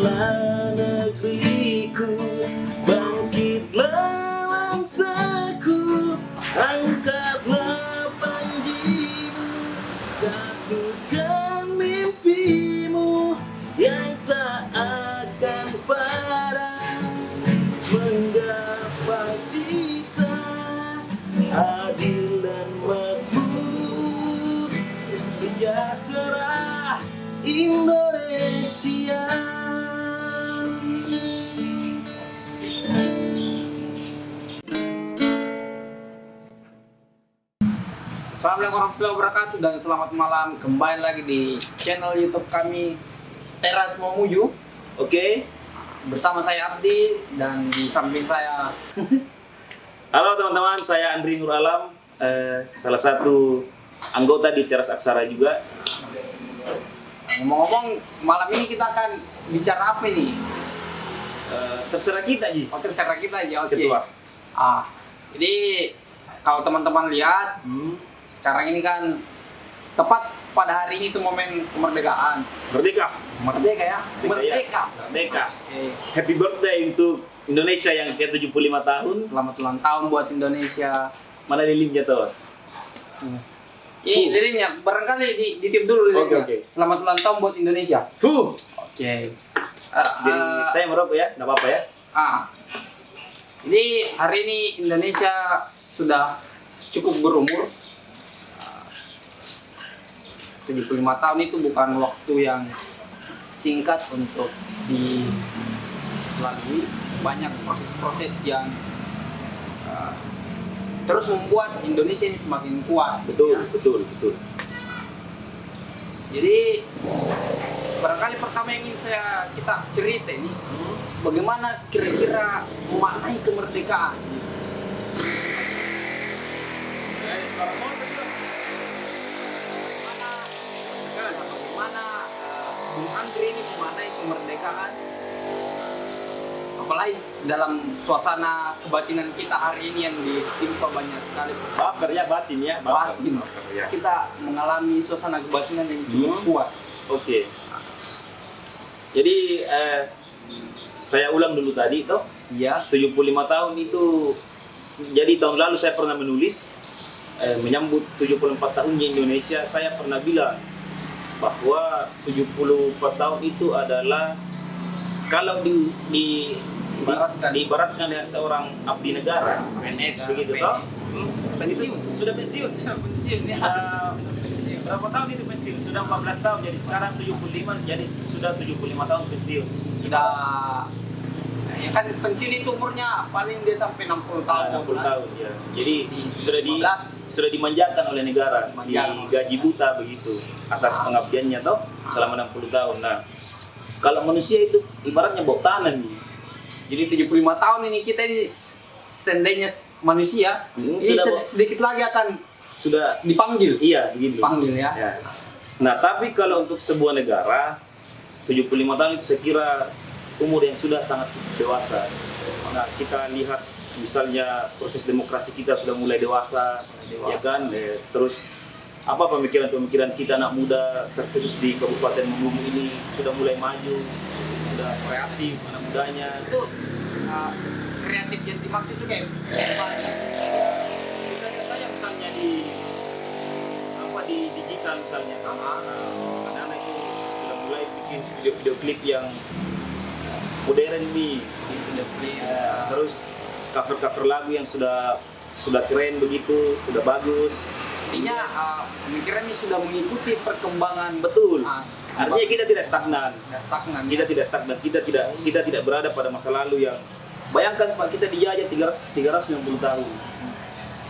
Bangkitlah negeriku, bangkitlah bangsaku, angkatlah panjimu, satukan mimpimu yang tak akan padam, menggapai cita adil dan makmur, sejahtera Indonesia. Assalamualaikum warahmatullahi wabarakatuh dan selamat malam, kembali lagi di channel YouTube kami Teras Mamuju. Oke. Bersama saya Abdi dan di samping saya Halo teman-teman, saya Andri Nur Alam, salah satu anggota di Teras Aksara juga. ngomong-ngomong, malam ini kita akan bicara apa ini? Terserah kita, Ji. Oh, terserah kita aja, oke. Ketua. Jadi kalau teman-teman lihat, sekarang ini kan tepat pada hari ini tuh momen kemerdekaan. Merdeka. Merdeka ya? Merdeka. Merdeka. Oke. Happy birthday untuk Indonesia yang ke-75 tahun. Selamat ulang tahun buat Indonesia. Mana lilinnya tuh? Lilinnya barangkali ditiup dulu lilinnya. Oke. Selamat ulang tahun buat Indonesia. Oke. Jadi saya merokok ya, nggak apa-apa ya. Jadi hari ini Indonesia sudah cukup berumur. 75 tahun itu bukan waktu yang singkat untuk dilalui. Banyak proses-proses yang terus membuat Indonesia ini semakin kuat. Betul, ya. betul. Jadi barangkali pertama yang ingin kita cerita ini, bagaimana kira-kira memaknai kemerdekaan. Bagaimana Bung Andri ini memaknai kemerdekaan, apalagi dalam suasana kebatinan kita hari ini yang ditimpa banyak sekali Baper ya, batin ya. batin. Ya. Kita mengalami suasana kebatinan yang cukup kuat. Oke. Jadi saya ulang dulu tadi toh. Iya. 75 tahun itu, jadi tahun lalu saya pernah menulis menyambut 74 tahunnya Indonesia. Saya pernah bilang bahwa 74 tahun itu adalah kalau diibaratkan dengan seorang abdi negara, PNS begitu toh. Pensiun. Sudah pensiun. Pensiun ya. Berapa tahun itu pensiun? Sudah 14 tahun, jadi sekarang 75, jadi sudah 75 tahun pensiun. Sudah ya kan pensiun itu umurnya paling dia sampai 60 tahun. 60 tahun ya. Jadi sudah 15. sudah dimanjakan oleh negara, Dimanjakan. digaji buta begitu atas pengabdiannya toh selama 60 tahun. Nah, kalau manusia itu ibaratnya bau tanah nih. Jadi 75 tahun ini kita ini seandainya manusia ini sudah sedikit lagi akan sudah dipanggil. iya begitu. Panggil ya. Ya. Nah, tapi kalau untuk sebuah negara 75 tahun itu saya kira umur yang sudah sangat dewasa. Nah, kita lihat misalnya proses demokrasi kita sudah mulai dewasa. Ya kan? Terus apa pemikiran-pemikiran kita anak muda terkhusus di Kabupaten Mamuju ini sudah mulai maju, sudah kreatif anak mudanya. Itu kreatif yang dimaksud itu kayak Kita lihat saja misalnya di digital misalnya, anak-anak itu sudah mulai bikin video-video klip yang modern nih, terus cover lagu yang sudah keren begitu, sudah bagus. Artinya pemikiran ini sudah mengikuti perkembangan. Betul. Artinya kita tidak stagnan. Kita ya. tidak stagnan. Kita tidak berada pada masa lalu yang, bayangkan Pak, kita dijajah 360 tahun,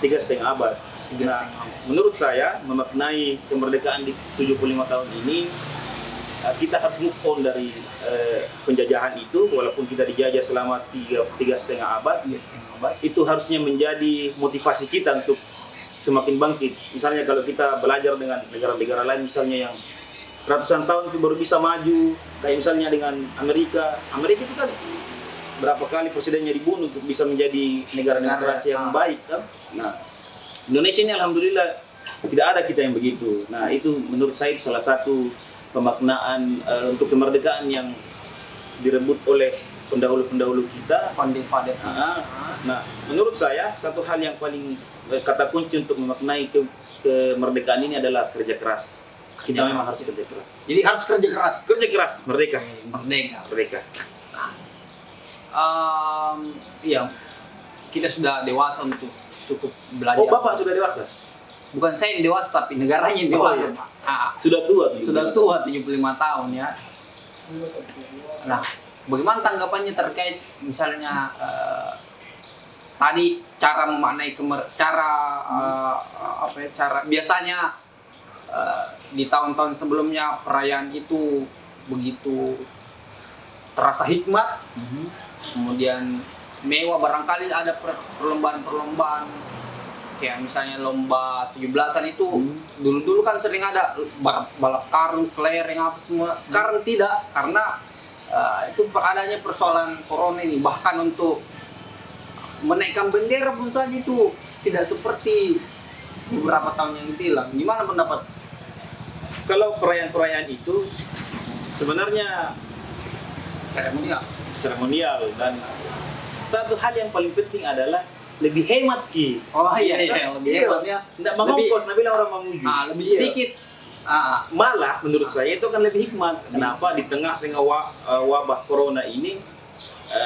3,5 abad. Nah, menurut saya memaknai kemerdekaan di 75 tahun ini, kita harus move on dari penjajahan itu. Walaupun kita dijajah selama 3,5 abad, itu harusnya menjadi motivasi kita untuk semakin bangkit. Misalnya kalau kita belajar dengan negara-negara lain misalnya yang ratusan tahun itu baru bisa maju, kayak misalnya dengan Amerika itu kan berapa kali presidennya dibunuh untuk bisa menjadi negara demokrasi yang baik kan. Nah, Indonesia ini alhamdulillah tidak ada kita yang begitu. Nah, itu menurut saya salah satu pemaknaan untuk kemerdekaan yang direbut oleh pendahulu-pendahulu kita. Founding father. Nah, menurut saya satu hal yang paling kata kunci untuk memaknai kemerdekaan ini adalah kerja keras. Kita Kerja memang keras. harus kerja keras. Jadi harus kerja keras. Kerja keras, merdeka. Merdeka. Merdeka. Iya, kita sudah dewasa untuk cukup belajar. Oh, Bapak sudah dewasa? Bukan saya yang dewasa, tapi negaranya yang Oh, dewasa, iya. Pak. Sudah tua. Sudah tua, 75 tahun ya. Nah, bagaimana tanggapannya terkait misalnya tadi cara memaknai cara biasanya di tahun-tahun sebelumnya perayaan itu begitu terasa hikmat, kemudian mewah, barangkali ada perlombaan-perlombaan kayak misalnya lomba 17-an itu dulu-dulu kan sering ada balap karung, kelereng apa semua. Sekarang tidak, karena itu adanya persoalan corona ini. Bahkan untuk menaikkan bendera pun saja itu tidak seperti beberapa tahun yang silam. Gimana pendapat? Kalau perayaan-perayaan itu sebenarnya seremonial dan satu hal yang paling penting adalah lebih hemat Ki. Oh iya, lebih hemat ya. Tidak mengongkos, nah bilang orang memuji. Lebih sedikit. Malah menurut saya itu akan lebih hikmat. Kenapa di tengah-tengah wabah corona ini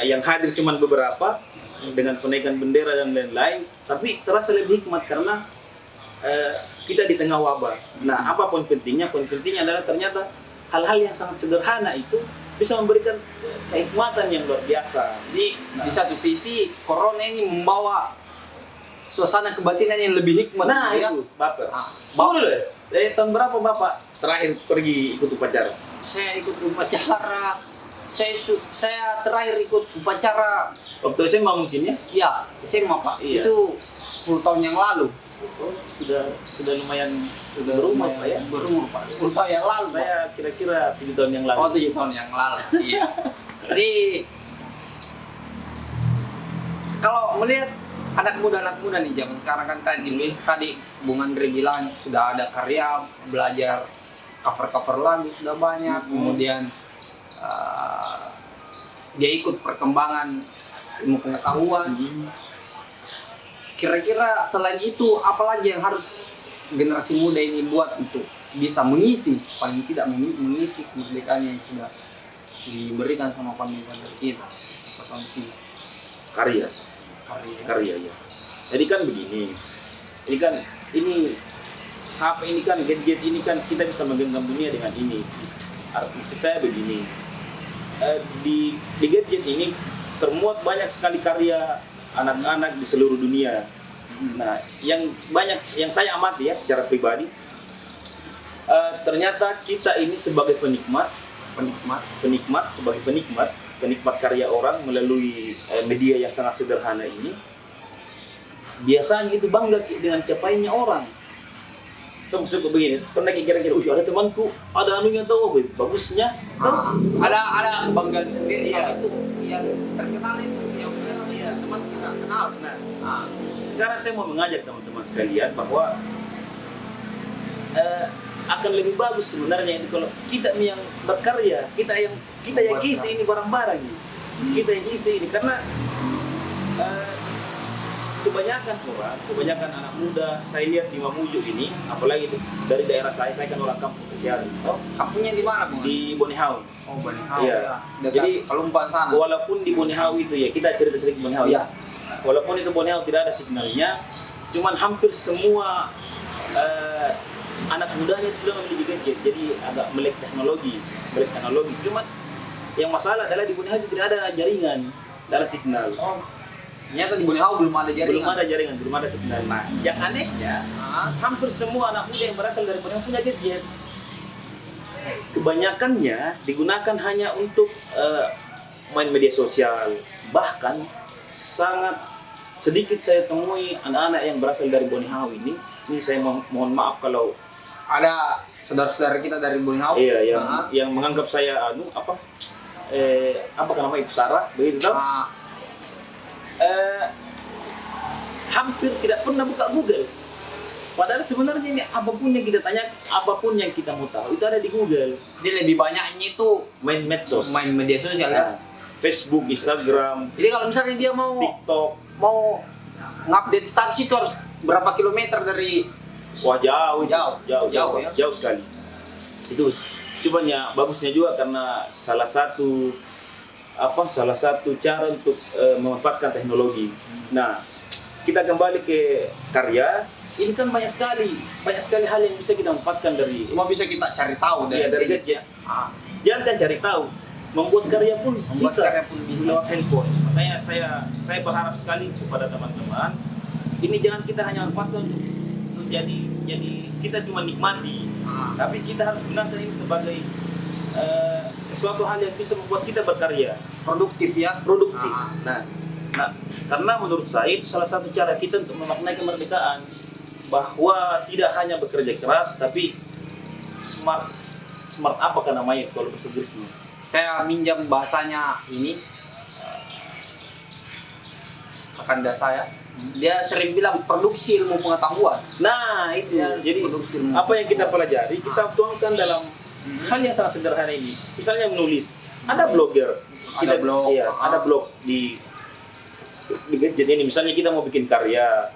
yang hadir cuma beberapa dengan penaikan bendera dan lain-lain, tapi terasa lebih hikmat karena kita di tengah wabah. Nah, apa poin pentingnya? Poin pentingnya adalah ternyata hal-hal yang sangat sederhana itu bisa memberikan kehikmatan yang luar biasa. Jadi di satu sisi corona ini membawa suasana kebatinan yang lebih hikmat. Nah, ya? itu Bapak. Bapak, Tahun berapa Bapak terakhir pergi ikut upacara? saya ikut upacara. Saya terakhir ikut upacara Waktu SMA mungkin ya? ya SMA Pak. Iya. Itu 10 tahun yang lalu. Oh, sudah lumayan Sudah berumur lumayan Pak ya? Berumur Pak. 10 tahun yang lalu Pak. Saya kira-kira 7 tahun yang lalu. Oh, 7 tahun yang lalu. Iya. Jadi kalau melihat anak muda nih zaman sekarang kan tadi Bung Andre bilang sudah ada karya, belajar cover lagu sudah banyak, kemudian dia ikut perkembangan ilmu pengetahuan. Kira-kira selain itu apalagi yang harus generasi muda ini buat untuk bisa mengisi, paling tidak mengisi kemerdekaan yang sudah diberikan sama pandemi kita, potensi Karya ya. Jadi kan begini, ini HP ini kan, gadget ini kan kita bisa menggenggam dunia dengan ini. Maksud saya begini, di gadget ini termuat banyak sekali karya anak-anak di seluruh dunia. Nah, yang saya amati ya secara pribadi, ternyata kita ini sebagai penikmat karya orang melalui media yang sangat sederhana ini, biasanya itu bangga dengan capaiannya orang. Kamu suka begini, pernah kira-kira, ada temanku, ada anunya tahu, bagusnya, ada kebanggaan sendiri ya. Itu yang terkenal itu, yang viral ya, teman kita kenal. Nah, sekarang saya mau mengajak teman-teman sekalian bahwa akan lebih bagus sebenarnya itu kalau kita yang berkarya, kita yang isi ini barang-barang ini. Kita yang isi ini karena kebanyakan anak muda saya lihat di Mamuju ini, apalagi dari daerah saya kan orang kampung Kesiari. kampungnya di mana Bung? Di Bonehau. Oh, Bonehau. Iya. Ya. Dekat Jadi Kelumpan sana. walaupun di Bonehau itu ya, kita cerita sedikit Bonehau ya. Walaupun itu Bonehau tidak ada signalnya, cuman hampir semua anak mudanya itu sudah memiliki gadget, jadi agak melek teknologi. Cuman yang masalah adalah di Bonehau itu tidak ada jaringan, tidak ada signal. Ternyata di Bonehau belum ada jaringan. Belum ada signal. Nah, yang anehnya, hampir semua anak muda yang berasal dari Bonehau punya gadget. Kebanyakannya digunakan hanya untuk main media sosial. Bahkan sangat sedikit saya temui anak-anak yang berasal dari Bonehau ini. Ini saya mohon maaf kalau ada saudara-saudara kita dari Bonehau. Iya, yang menganggap saya apa nama itu Sarah, begitu tau? Nah, Hampir tidak pernah buka Google. Padahal sebenarnya ini apapun yang kita tanya, apapun yang kita mau tahu itu ada di Google. Jadi lebih banyaknya itu Main medsos, main media sosial ya. Facebook, Instagram, Jadi kalau misalnya dia mau TikTok. ngupdate status itu harus berapa kilometer dari Wah jauh, Jauh, ya. jauh sekali. Itu cuman ya bagusnya juga karena salah satu cara untuk memanfaatkan teknologi. Nah, kita kembali ke karya. Ini kan banyak sekali hal yang bisa kita manfaatkan dari semua bisa kita cari tahu dari gadget. Ah, Jangan kan cari tahu, membuat karya pun bisa bisa. lewat handphone. Makanya saya berharap sekali kepada teman-teman, ini jangan kita hanya manfaatkan untuk jadi kita cuma nikmati, tapi kita harus gunakan ini sebagai sesuatu hal yang bisa membuat kita berkarya, produktif ya. produktif. Nah, karena menurut saya itu salah satu cara kita untuk memaknai kemerdekaan, bahwa tidak hanya bekerja keras tapi smart apa kan namanya kalau bahasa Inggrisnya. Saya minjam bahasanya ini kakanda saya. Dia sering bilang produksi ilmu pengetahuan. Nah itu Ya, jadi produksi ilmu apa yang kita pelajari kita tuangkan dalam hal yang sangat sederhana ini. Misalnya menulis, ada blogger, Ada blog. iya, ada blog di gadget ini. Misalnya kita mau bikin karya,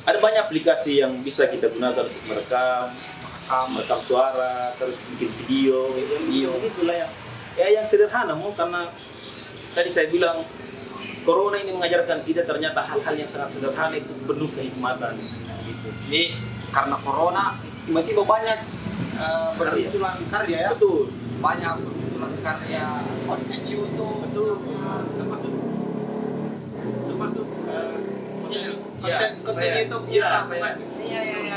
ada banyak aplikasi yang bisa kita gunakan untuk merekam suara, terus bikin video itulah yang sederhana mau, karena tadi saya bilang Corona ini mengajarkan kita ternyata hal-hal yang sangat sederhana itu penuh kehikmatan gitu. Jadi karena corona tiba-tiba banyak bermunculan karya ya. Betul. Banyak bermunculan karya konten YouTube. Betul. Termasuk konten YouTube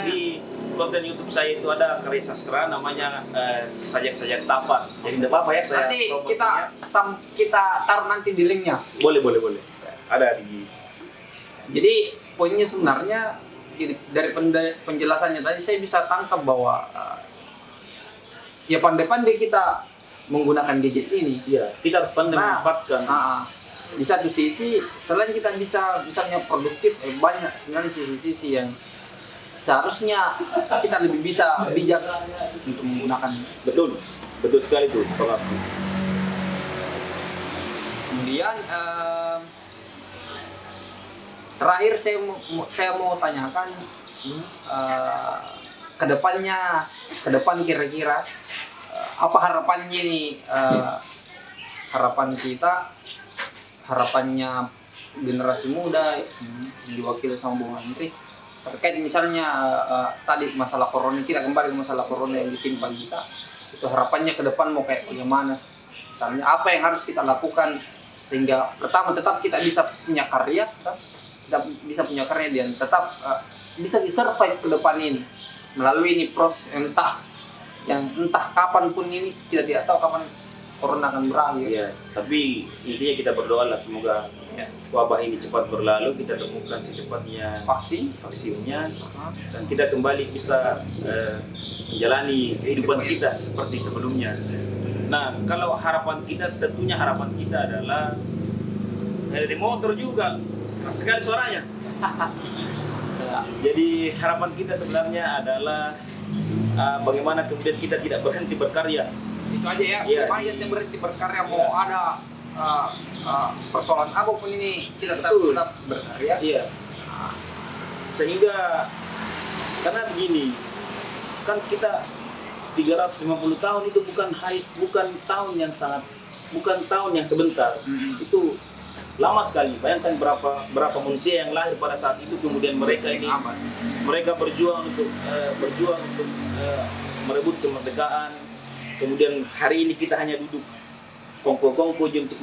di konten YouTube saya itu ada karya sastra namanya sajak-sajak tapak. Jadi tidak apa-apa ya saya Nanti promosinya. kita taruh nanti di linknya. Boleh. Ada di. Jadi poinnya sebenarnya dari penjelasannya tadi saya bisa tangkap bahwa ya pandai-pandai kita menggunakan gadget ini. Iya, kita harus pandai memanfaatkan. Di satu sisi selain kita bisa misalnya produktif, banyak sebenarnya sisi-sisi yang seharusnya kita lebih bisa bijak untuk menggunakan. Betul sekali tuh. Kemudian terakhir saya mau tanyakan ke depan kira-kira apa harapannya nih, harapan kita, harapannya generasi muda diwakili sama Bung Andri terkait misalnya tadi masalah corona. Kita kembali ke masalah corona yang ditimpa kita, itu harapannya ke depan mau kayak bagaimana, misalnya apa yang harus kita lakukan sehingga pertama tetap kita bisa punya karya, dan tetap bisa di-survive ke depan ini melalui ini proses entah kapan pun ini, kita tidak tahu kapan corona akan berakhir. Iya, tapi intinya kita berdoalah semoga wabah ini cepat berlalu, kita temukan secepatnya vaksinnya, dan kita kembali bisa menjalani kehidupan kita seperti sebelumnya. Nah, kalau harapan kita, tentunya harapan kita adalah dari motor juga keras sekali suaranya. Jadi harapan kita sebenarnya adalah bagaimana kemudian kita tidak berhenti berkarya. Itu aja ya, Iya. yang berhenti berkarya, mau ada persoalan apapun ini kita tetap berkarya. Iya. Sehingga karena begini, kan kita 350 tahun itu bukan tahun yang sebentar. Itu lama sekali. Bayangkan berapa manusia yang lahir pada saat itu, kemudian mereka berjuang untuk merebut kemerdekaan. Kemudian hari ini kita hanya duduk kongko-kongko untuk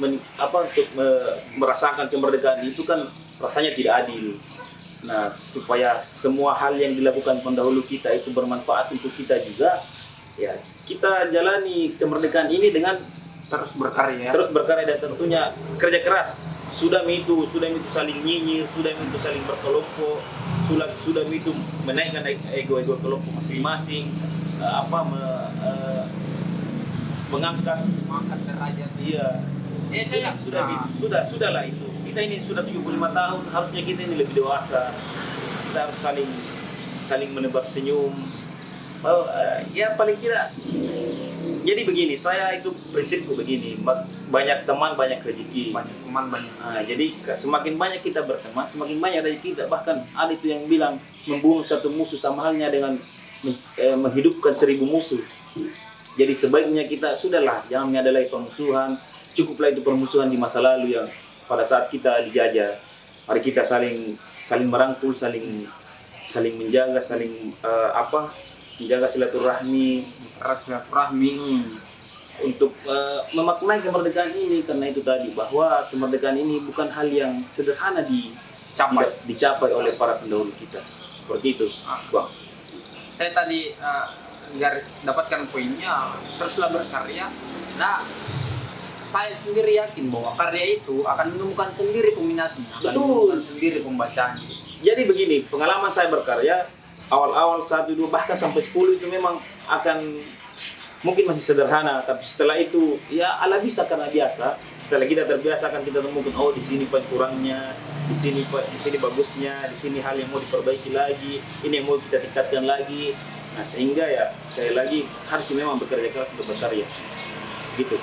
merasakan kemerdekaan itu, kan rasanya tidak adil. Nah, supaya semua hal yang dilakukan pendahulu kita itu bermanfaat untuk kita juga, ya kita jalani kemerdekaan ini dengan terus berkarya dan tentunya kerja keras. Sudah itu saling nyinyir, sudah itu saling berkelompok, sudah itu menaikkan ego kelompok masing-masing, mengangkat derajat. Iya. Sudahlah itu. Kita ini sudah 75 tahun, harusnya kita ini lebih dewasa. Kita harus saling menebar senyum. Ya paling tidak. Jadi begini, saya itu prinsipku begini, banyak teman banyak rezeki. Banyak teman banyak. Nah, jadi semakin banyak kita berteman, semakin banyak rezeki kita. Bahkan ada itu yang bilang membunuh satu musuh sama halnya dengan menghidupkan 1000 musuh. Jadi sebaiknya kita sudahlah, jangan ada lagi permusuhan. Cukuplah itu permusuhan di masa lalu yang pada saat kita dijajah. Mari kita saling merangkul, saling menjaga, menjaga silaturahmi untuk memaknai kemerdekaan ini, karena itu tadi bahwa kemerdekaan ini bukan hal yang sederhana dicapai oleh para pendahulu kita. Seperti itu, Bang. Saya tadi garis dapatkan poinnya, teruslah berkarya. Nah, saya sendiri yakin bahwa karya itu akan menemukan sendiri peminatnya, akan menemukan sendiri pembacanya. Jadi begini, pengalaman saya berkarya awal-awal 1, 2 bahkan sampai 10 itu memang akan mungkin masih sederhana, tapi setelah itu ya ala bisa karena biasa. Setelah kita terbiasa akan kita temukan, oh di sini kurangnya, di sini bagusnya, di sini hal yang mau diperbaiki lagi, ini yang mau kita tingkatkan lagi. Nah, sehingga ya sekali lagi harus memang bekerja keras untuk berkarya. Gitu.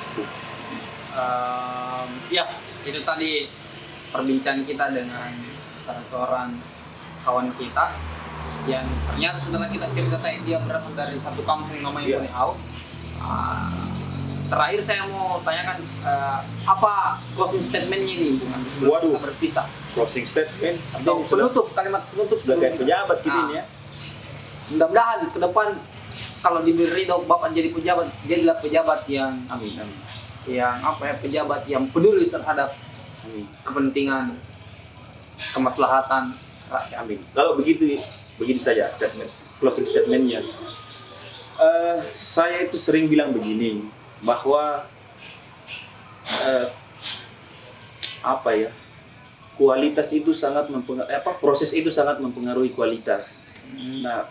Ya, itu tadi perbincangan kita dengan salah seorang kawan kita yang ternyata setelah kita cerita dia berasal dari satu kampung namanya Bonehau. Terakhir saya mau tanyakan apa closing statementnya ini sebelum kita berpisah. Closing statement atau penutup, kalimat penutup sebagai pejabat ini ya. Mudah-mudahan ke depan kalau diberi ridho Bapak jadi pejabat, jadilah pejabat yang pejabat yang peduli terhadap kepentingan kemaslahatan rakyat. Amin. Kalau begitu saja closing statementnya. Saya itu sering bilang begini, bahwa kualitas itu sangat mempengaruhi, proses itu sangat mempengaruhi kualitas. Nah,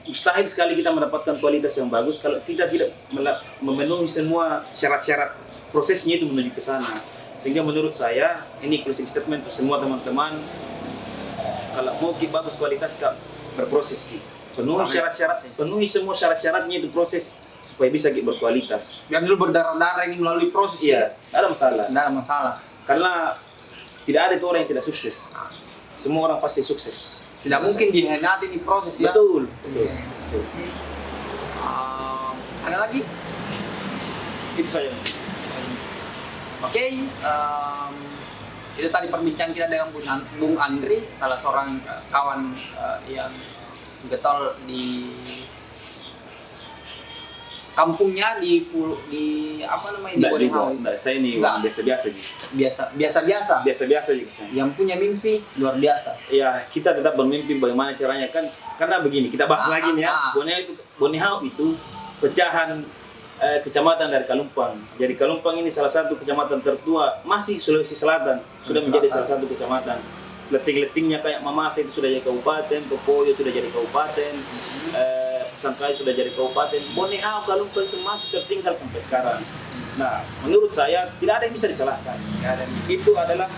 mustahil sekali kita mendapatkan kualitas yang bagus kalau kita tidak memenuhi semua syarat-syarat prosesnya itu menuju ke sana. Sehingga menurut saya ini closing statement untuk semua teman-teman, kalau mau bagus kualitas berproses penuhi semua syarat-syaratnya itu proses supaya bisa berkualitas. Biar dulu berdarah-darah ini melalui proses. Iya, tidak ada masalah. Karena tidak ada itu orang yang tidak sukses. Semua orang pasti sukses. Tidak mungkin dihianati di proses ya. Betul. Ada lagi? Itu saja. Oke. Itu tadi perbincangan kita dengan Bung Andri, salah seorang kawan yang getol di kampungnya di Bonehau. Saya ini orang biasa-biasa gitu. Yang punya mimpi luar biasa. Ya, kita tetap bermimpi bagaimana caranya kan, karena begini, kita bahas lagi nih ya. Bonehau itu pecahan kecamatan dari Kalumpang. Jadi Kalumpang ini salah satu kecamatan tertua masih Sulawesi Selatan, sudah menjadi salah satu kecamatan. Leting-letingnya kayak Mamasa itu sudah jadi kabupaten, Popoyo sudah jadi kabupaten, Sangkai sudah jadi kabupaten. Bonehau, Kalumpang itu masih tertinggal sampai sekarang. Nah, menurut saya tidak ada yang bisa disalahkan.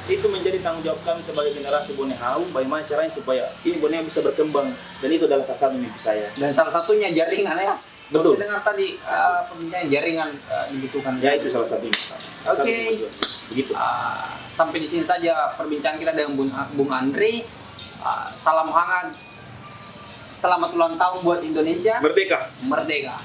Itu menjadi tanggung jawab kami sebagai generasi Bonehau, bagaimana caranya supaya ini Bonehau bisa berkembang, dan itu adalah salah satu mimpi saya. Dan salah satunya jaringan ya. Betul. Saya dengar tadi perbincangan jaringan dibutuhkan. Ya, itu salah satunya. Oke. Begitu. Sampai di sini saja perbincangan kita dengan Bung Andri. Salam hangat. Selamat ulang tahun buat Indonesia. Merdeka. Merdeka.